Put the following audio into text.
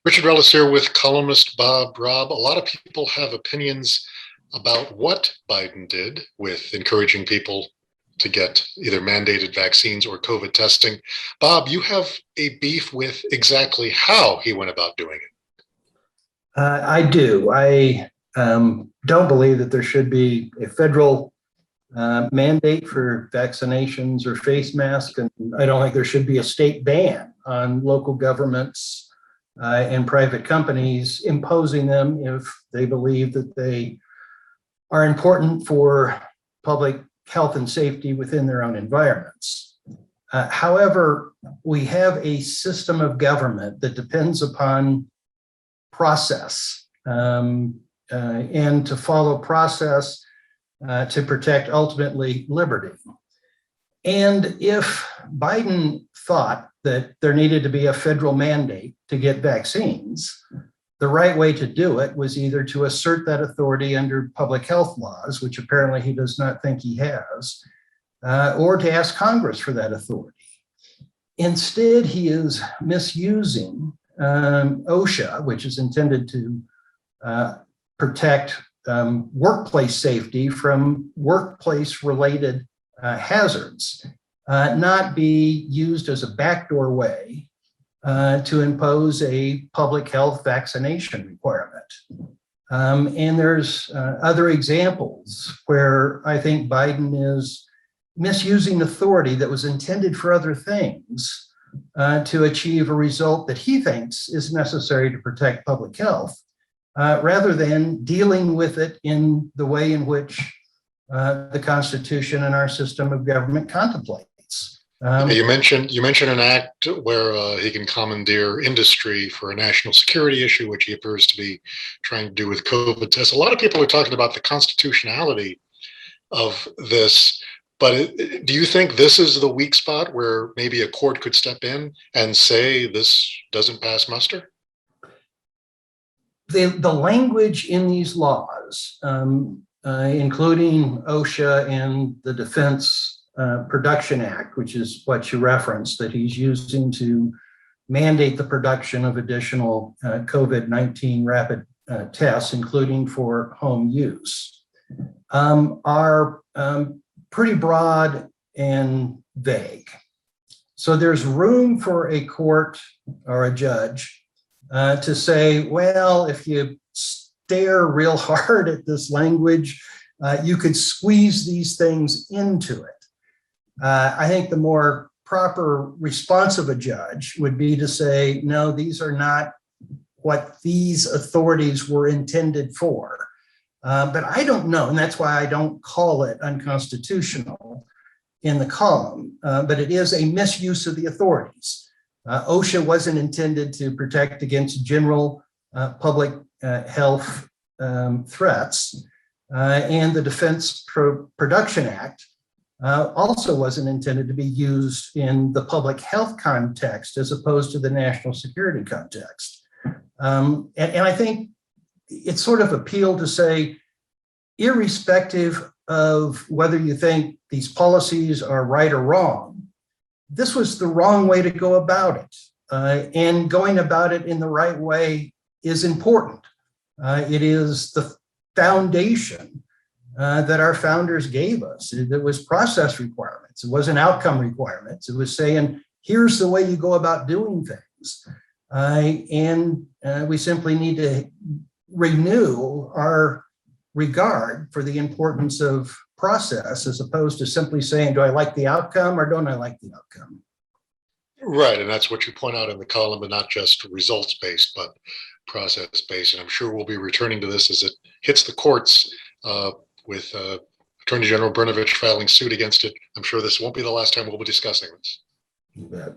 Richard Rellis here with columnist Bob Robb. A lot of people have opinions about what Biden did with encouraging people to get either mandated vaccines or COVID testing. Bob, you have a beef with exactly how he went about doing it. I do. I don't believe that there should be a federal mandate for vaccinations or face masks, and I don't think there should be a state ban on local governments and private companies imposing them if they believe that they are important for public health and safety within their own environments. However, we have a system of government that depends upon process and to follow process to protect ultimately liberty. And if Biden thought that there needed to be a federal mandate to get vaccines, the right way to do it was either to assert that authority under public health laws, which apparently he does not think he has, or to ask Congress for that authority. Instead, he is misusing OSHA, which is intended to protect workplace safety from workplace-related hazards, not be used as a backdoor way to impose a public health vaccination requirement. And there's other examples where I think Biden is misusing authority that was intended for other things to achieve a result that he thinks is necessary to protect public health, rather than dealing with it in the way in which the Constitution and our system of government contemplates. You mentioned an act where he can commandeer industry for a national security issue, which he appears to be trying to do with COVID tests. A lot of people are talking about the constitutionality of this, but do you think this is the weak spot where maybe a court could step in and say this doesn't pass muster? The language in these laws, including OSHA and the Defense Production Act, which is what you referenced, that he's using to mandate the production of additional COVID-19 rapid tests, including for home use, are pretty broad and vague. So there's room for a court or a judge to say, well, if you stare real hard at this language, you could squeeze these things into it. I think the more proper response of a judge would be to say, no, these are not what these authorities were intended for. But I don't know, and that's why I don't call it unconstitutional in the column, but it is a misuse of the authorities. OSHA wasn't intended to protect against general public health threats, and the Defense Production Act also wasn't intended to be used in the public health context as opposed to the national security context. And I think it's sort of appealed to say, irrespective of whether you think these policies are right or wrong, this was the wrong way to go about it. And going about it in the right way is important. It is the foundation that our founders gave us. It was process requirements. It wasn't outcome requirements. It was saying, here's the way you go about doing things. And we simply need to renew our regard for the importance of process as opposed to simply saying, do I like the outcome or don't I like the outcome? Right, and that's what you point out in the column, and not just results-based, but process-based. And I'm sure we'll be returning to this as it hits the courts, with Attorney General Brnovich filing suit against it. I'm sure this won't be the last time we'll be discussing this. You bet.